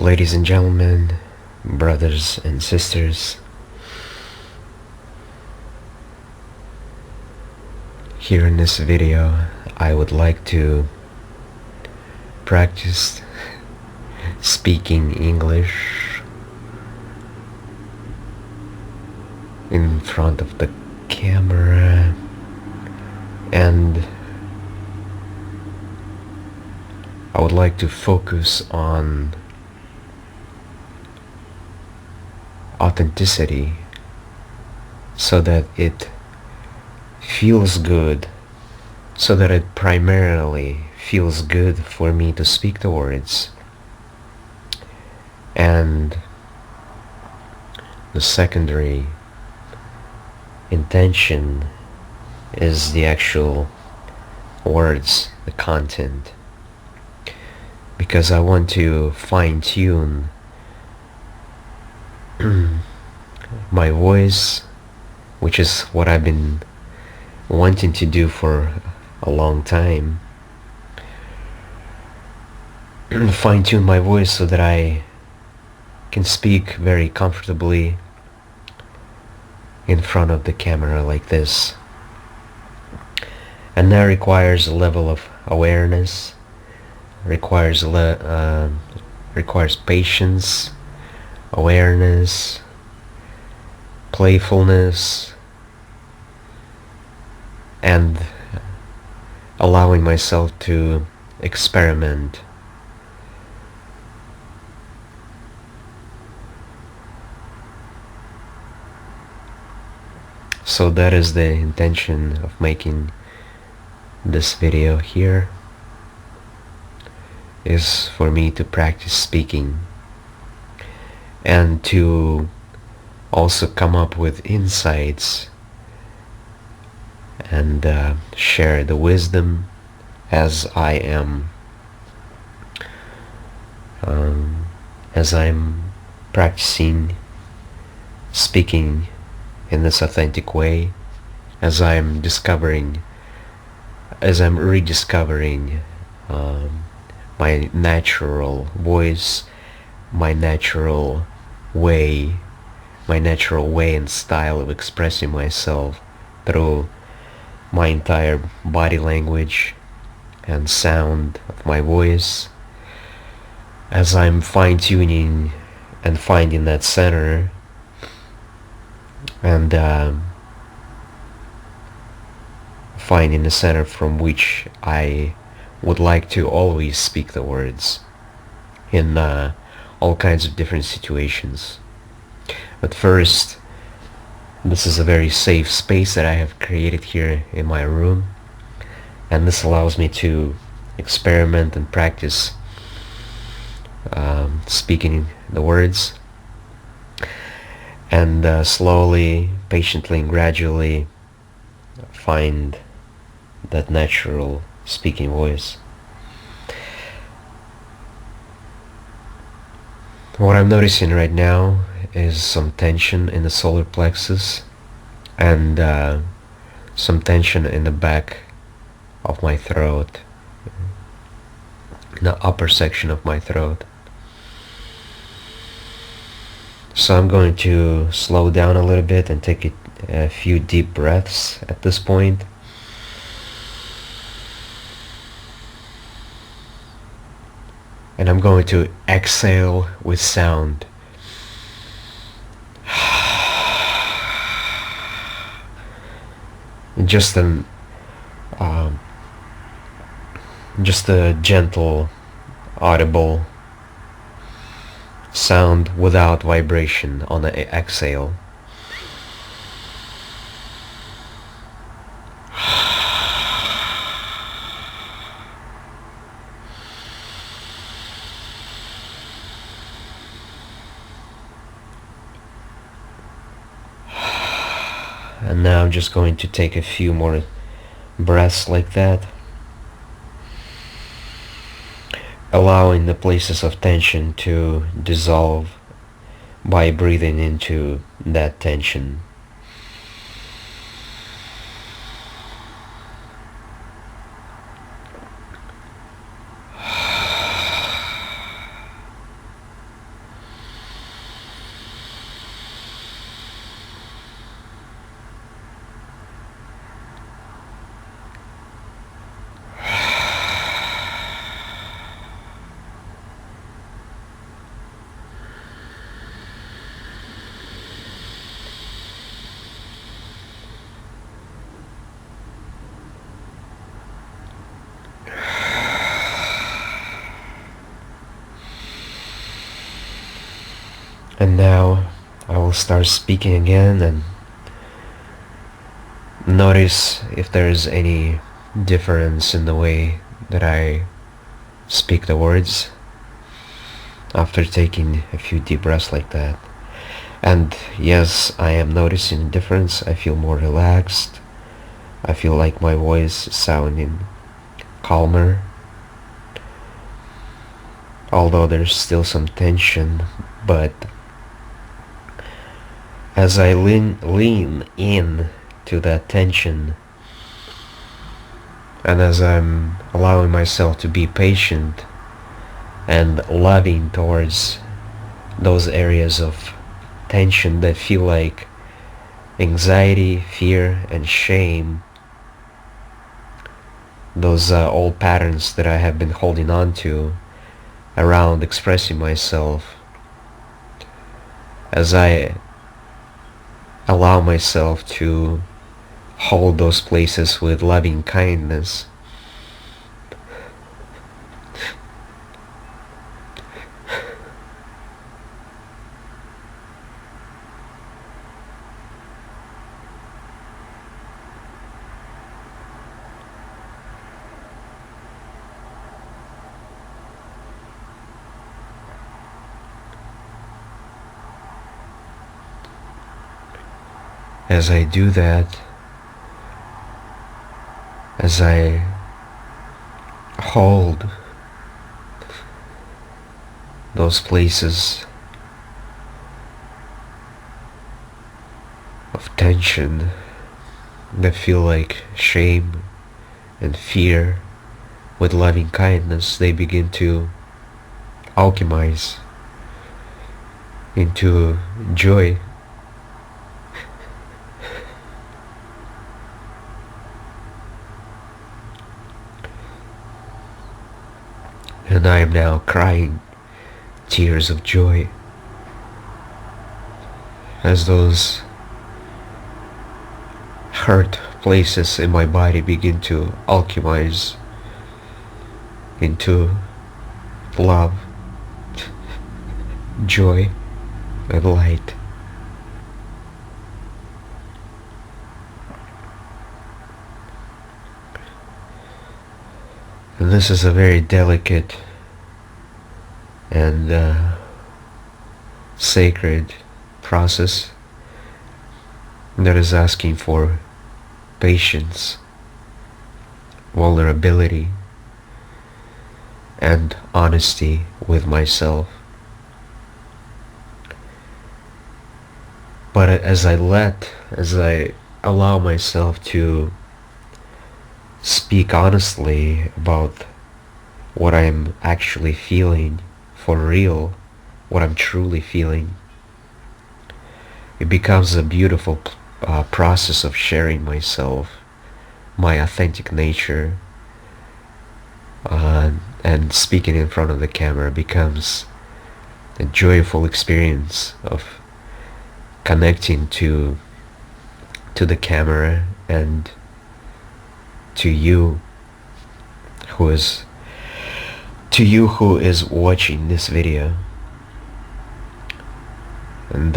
Ladies and gentlemen, brothers and sisters, here in this video I would like to practice speaking English in front of the camera, and I would like to focus on authenticity so that it feels good, so that it primarily feels good for me to speak the words. And the secondary intention is the actual words, the content, because I want to fine-tune my voice, which is what I've been wanting to do for a long time. Fine-tune my voice so that I can speak very comfortably in front of the camera like this. And that requires a level of awareness, requires patience, awareness, playfulness, and allowing myself to experiment. So that is the intention of making this video here, is for me to practice speaking and to also come up with insights and share the wisdom as I'm practicing speaking in this authentic way, as I'm rediscovering my natural voice, my natural way and style of expressing myself through my entire body language and sound of my voice, as I'm fine-tuning and finding that center and finding the center from which I would like to always speak the words in all kinds of different situations. But first, this is a very safe space that I have created here in my room, and this allows me to experiment and practice speaking the words, and slowly, patiently, and gradually find that natural speaking voice. What I'm noticing right now is some tension in the solar plexus and some tension in the back of my throat, in the upper section of my throat. So I'm going to slow down a little bit and take a few deep breaths at this point. And I'm going to exhale with sound. Just a gentle, audible sound without vibration on the exhale. And now I'm just going to take a few more breaths like that, allowing the places of tension to dissolve by breathing into that tension. And now I will start speaking again and notice if there's any difference in the way that I speak the words after taking a few deep breaths like that. And yes, I am noticing a difference. I feel more relaxed. I feel like my voice is sounding calmer, although there's still some tension. But as I lean in to that tension, and as I'm allowing myself to be patient and loving towards those areas of tension that feel like anxiety, fear, and shame, those old patterns that I have been holding on to around expressing myself, as I allow myself to hold those places with loving kindness, as I do that, as I hold those places of tension that feel like shame and fear with loving kindness, they begin to alchemize into joy. And I am now crying tears of joy as those hurt places in my body begin to alchemize into love, joy, and light. And this is a very delicate and sacred process that is asking for patience, vulnerability, and honesty with myself. But as I allow myself to speak honestly about what I'm actually feeling for real, what I'm truly feeling, it becomes a beautiful process of sharing myself, my authentic nature, and speaking in front of the camera becomes a joyful experience of connecting to the camera and to you who is watching this video. And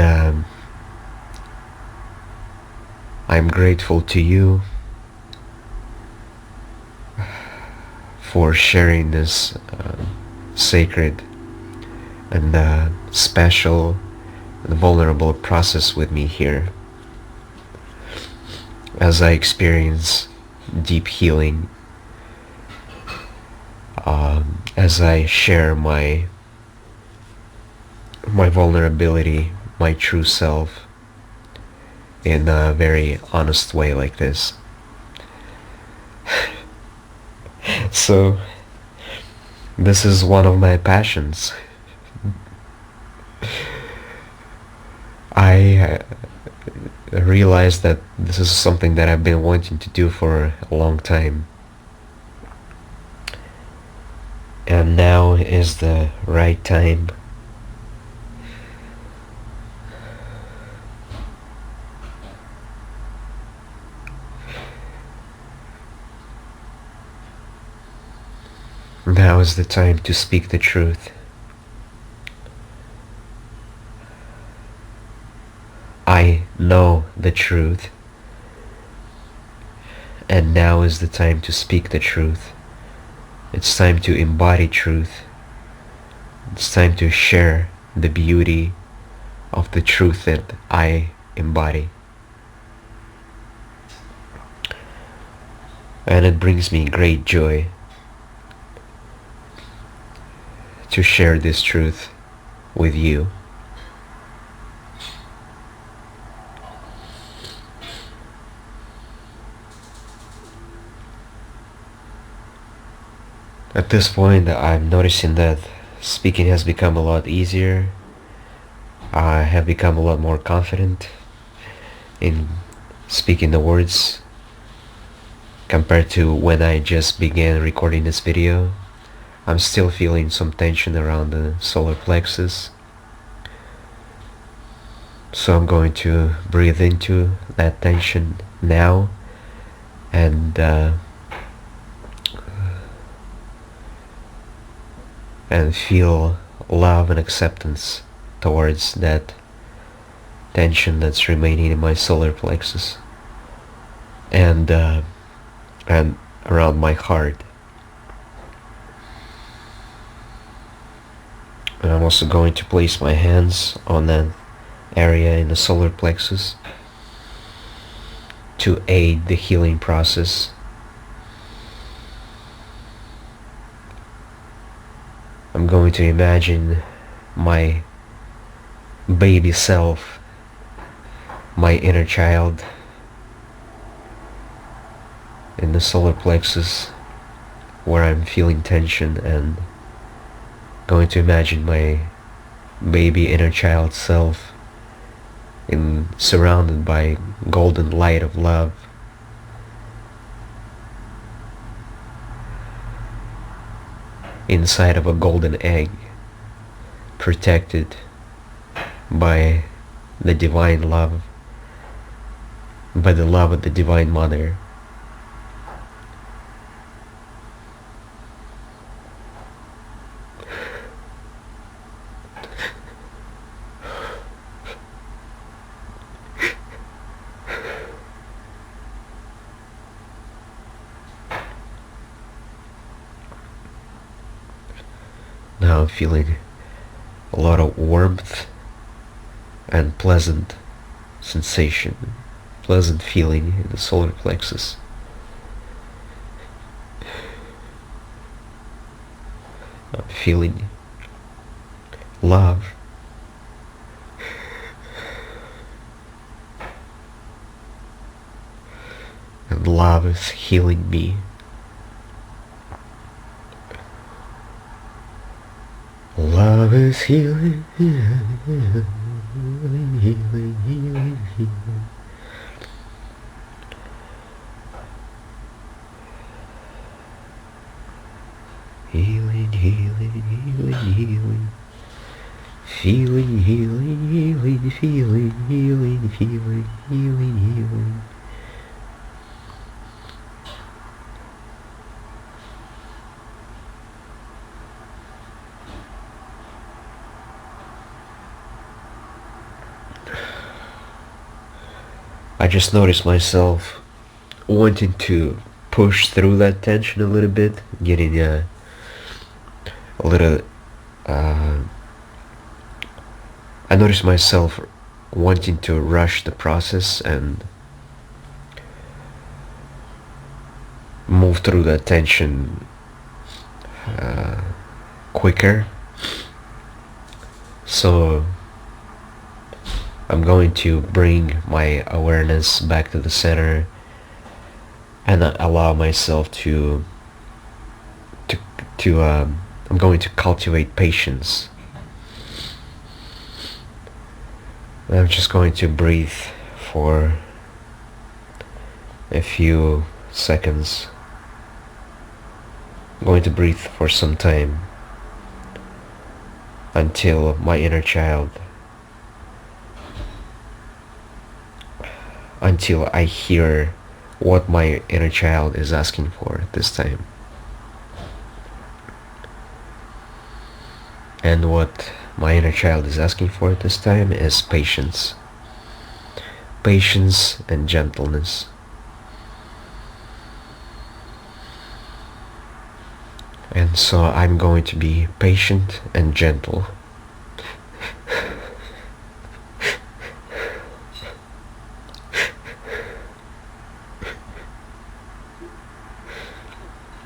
I'm grateful to you for sharing this sacred and special and vulnerable process with me here as I experience deep healing, as I share my vulnerability, my true self in a very honest way like this. So this is one of my passions. I realized that this is something that I've been wanting to do for a long time, and now is the right time. Now is the time to speak the truth. know the truth, and now is the time to speak the truth. It's time to embody truth. It's time to share the beauty of the truth that I embody. And it brings me great joy to share this truth with you. At this point, I'm noticing that speaking has become a lot easier. I have become a lot more confident in speaking the words compared to when I just began recording this video. I'm still feeling some tension around the solar plexus. So I'm going to breathe into that tension now and feel love and acceptance towards that tension that's remaining in my solar plexus and around my heart. And I'm also going to place my hands on that area in the solar plexus to aid the healing process. I'm going to imagine my baby self, my inner child, in the solar plexus where I'm feeling tension, and going to imagine my baby inner child self surrounded by golden light of love. Inside of a golden egg, protected by the divine love, by the love of the Divine Mother. Now I'm feeling a lot of warmth and pleasant sensation, pleasant feeling in the solar plexus. I'm feeling love. And love is healing me. Love is healing, healing, healing, healing, healing, healing. Healing, healing, healing, healing. Feeling, healing, healing, feeling, healing, healing, healing, healing. I just noticed myself wanting to push through that tension a little bit, getting a little, I noticed myself wanting to rush the process and move through that tension quicker. So I'm going to bring my awareness back to the center and allow myself I'm going to cultivate patience. I'm just going to breathe for a few seconds. I'm going to breathe for some time until my inner child, until I hear what my inner child is asking for this time. And what my inner child is asking for this time is patience. patience and gentleness. And so I'm going to be patient and gentle.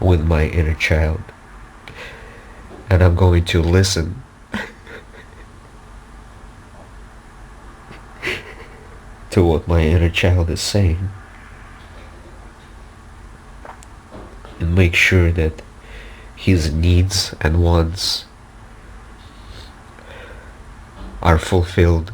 With my inner child. And I'm going to listen to what my inner child is saying. And make sure that his needs and wants are fulfilled.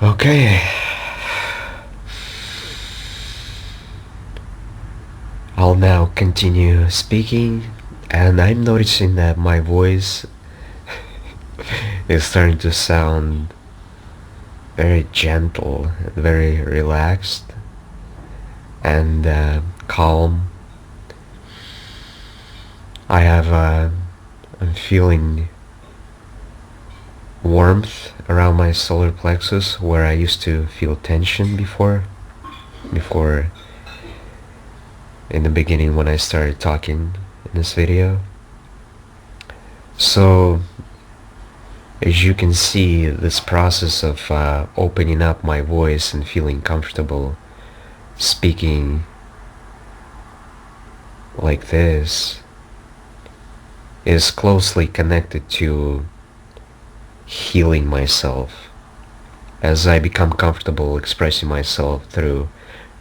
Okay. I'll now continue speaking, and I'm noticing that my voice is starting to sound very gentle, very relaxed, and calm. I'm feeling warmth around my solar plexus where I used to feel tension before in the beginning when I started talking in this video. So as you can see, this process of opening up my voice and feeling comfortable speaking like this is closely connected to healing myself. As I become comfortable expressing myself through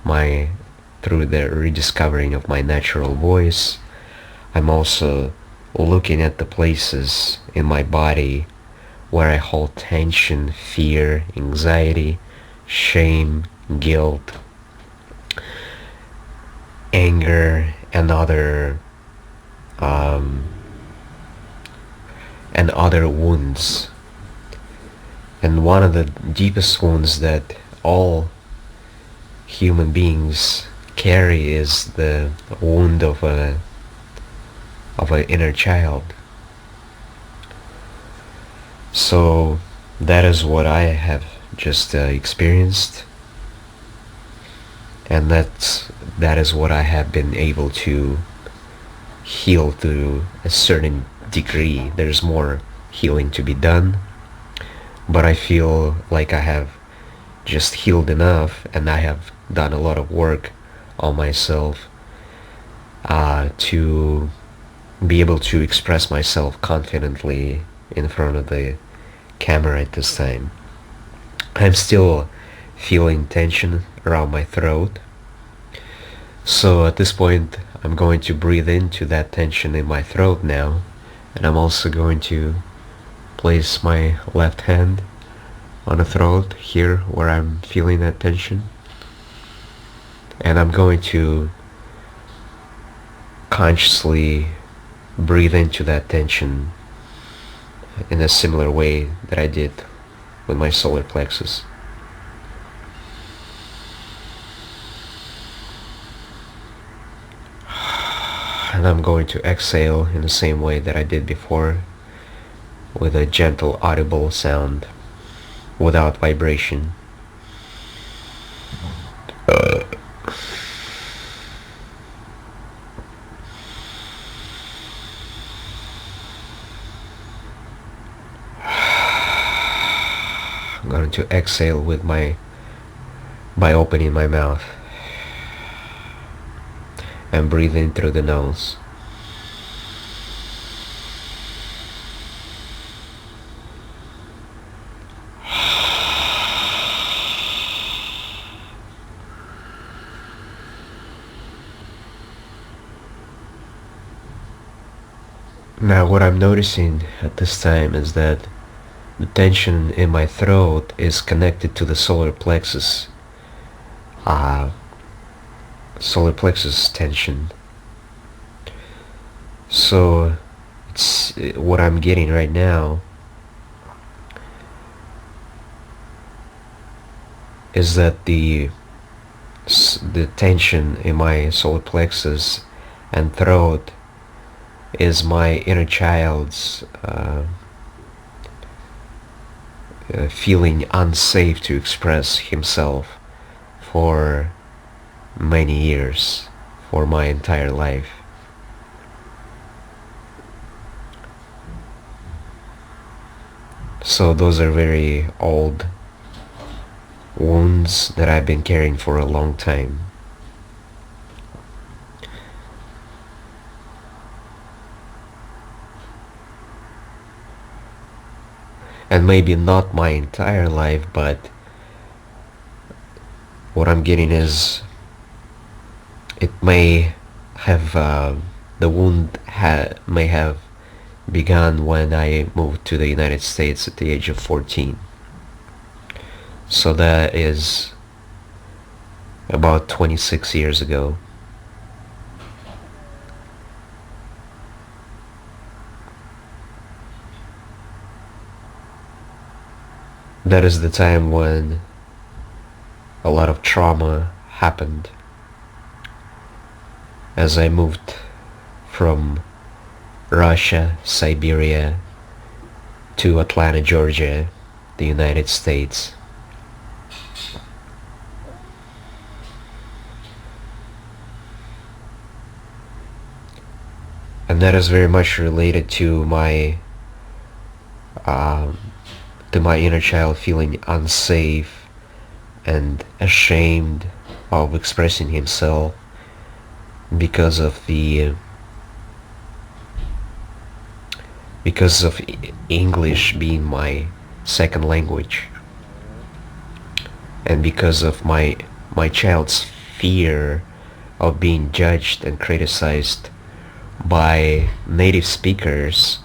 the rediscovering of my natural voice, I'm also looking at the places in my body where I hold tension, fear, anxiety, shame, guilt, anger, and other wounds. And one of the deepest wounds that all human beings carry is the wound of an inner child. So that is what I have just experienced, and that is what I have been able to heal to a certain degree. There's more healing to be done, but I feel like I have just healed enough, and I have done a lot of work on myself to be able to express myself confidently in front of the camera at this time. I'm still feeling tension around my throat, so at this point I'm going to breathe into that tension in my throat now, and I'm also going to place my left hand on the throat here where I'm feeling that tension, and I'm going to consciously breathe into that tension in a similar way that I did with my solar plexus. And I'm going to exhale in the same way that I did before, with a gentle audible sound without vibration. I'm going to exhale with by opening my mouth and breathe in through the nose. Now what I'm noticing at this time is that the tension in my throat is connected to the solar plexus. Solar plexus tension. So it's what I'm getting right now is that the tension in my solar plexus and throat is my inner child's feeling unsafe to express himself for many years, for my entire life. So those are very old wounds that I've been carrying for a long time. And maybe not my entire life, but what I'm getting is it may have the wound may have begun when I moved to the United States at the age of 14. So that is about 26 years ago. That is the time when a lot of trauma happened as I moved from Russia, Siberia, to Atlanta, Georgia, the United States. And that is very much related to my inner child feeling unsafe and ashamed of expressing himself because of English being my second language, and because of my child's fear of being judged and criticized by native speakers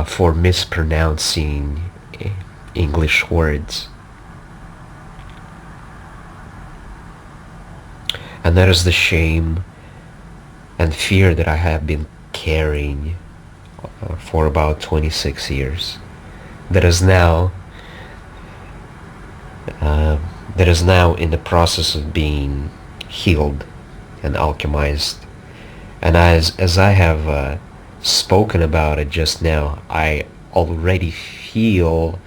for mispronouncing English words. And that is the shame and fear that I have been carrying for about 26 years. That is now in the process of being healed and alchemized. And as I have spoken about it just now, I already feel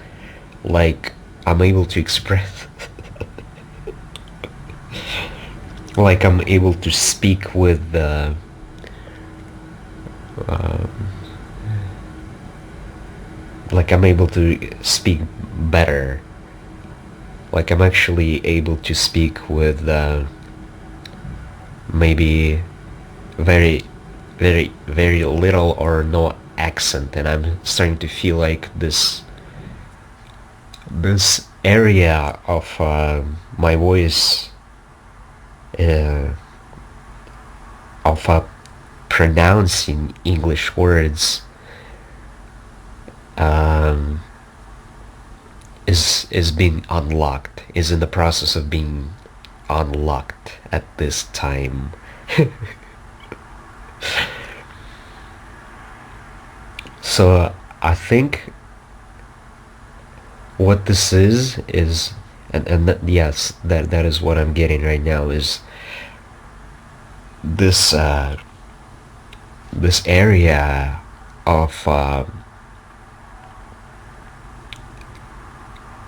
like I'm able to express like I'm able to speak with like I'm able to speak better, like I'm actually able to speak with maybe very very little or no accent, and I'm starting to feel like this area of my voice of pronouncing English words is being unlocked, is in the process of being unlocked at this time. So I think what this is, and yes, that is what I'm getting right now, is this this area of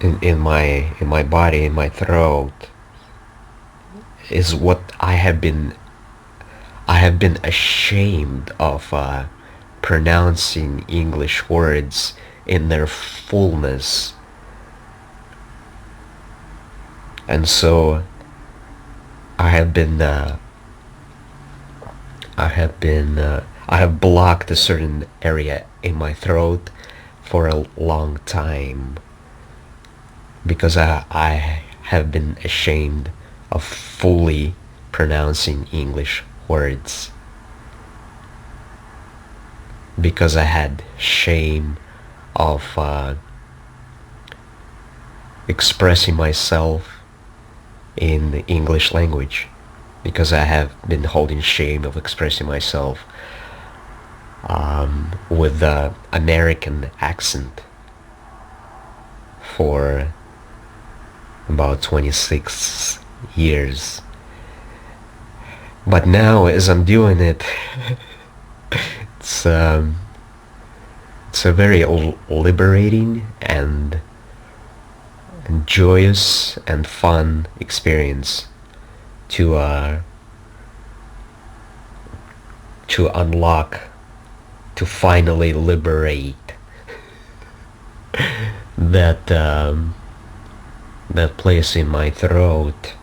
in my body, in my throat, is what I have been ashamed of pronouncing English words in their fullness. And so I have been I have blocked a certain area in my throat for a long time because I have been ashamed of fully pronouncing English words, because I had shame of expressing myself in the English language, because I have been holding shame of expressing myself with the American accent for about 26 years. But now, as I'm doing it, it's it's a very liberating and joyous and fun experience to unlock, to finally liberate that that place in my throat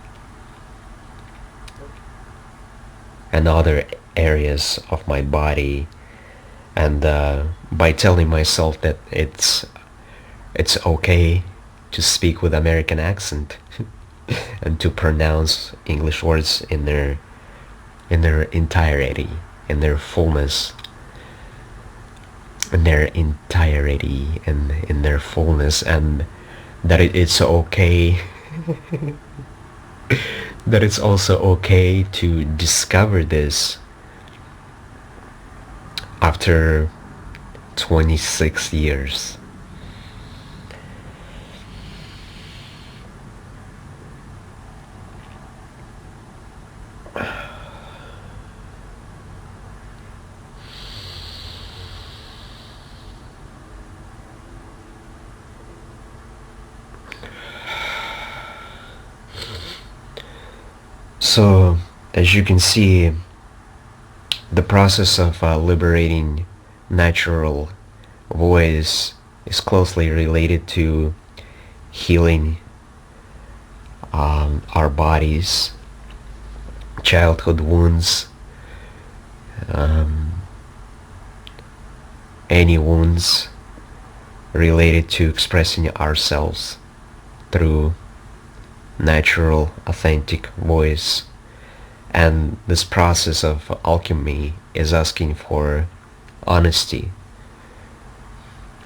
and other areas of my body, and by telling myself that it's okay to speak with American accent and to pronounce English words in their entirety, in their fullness, in their entirety, and in their fullness, and that it's okay that it's also okay to discover this after 26 years. So, as you can see, the process of liberating natural voice is closely related to healing our bodies, childhood wounds, um, any wounds related to expressing ourselves through natural, authentic voice. And this process of alchemy is asking for honesty.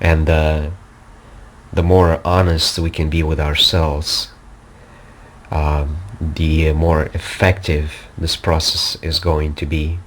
And the more honest we can be with ourselves, the more effective this process is going to be.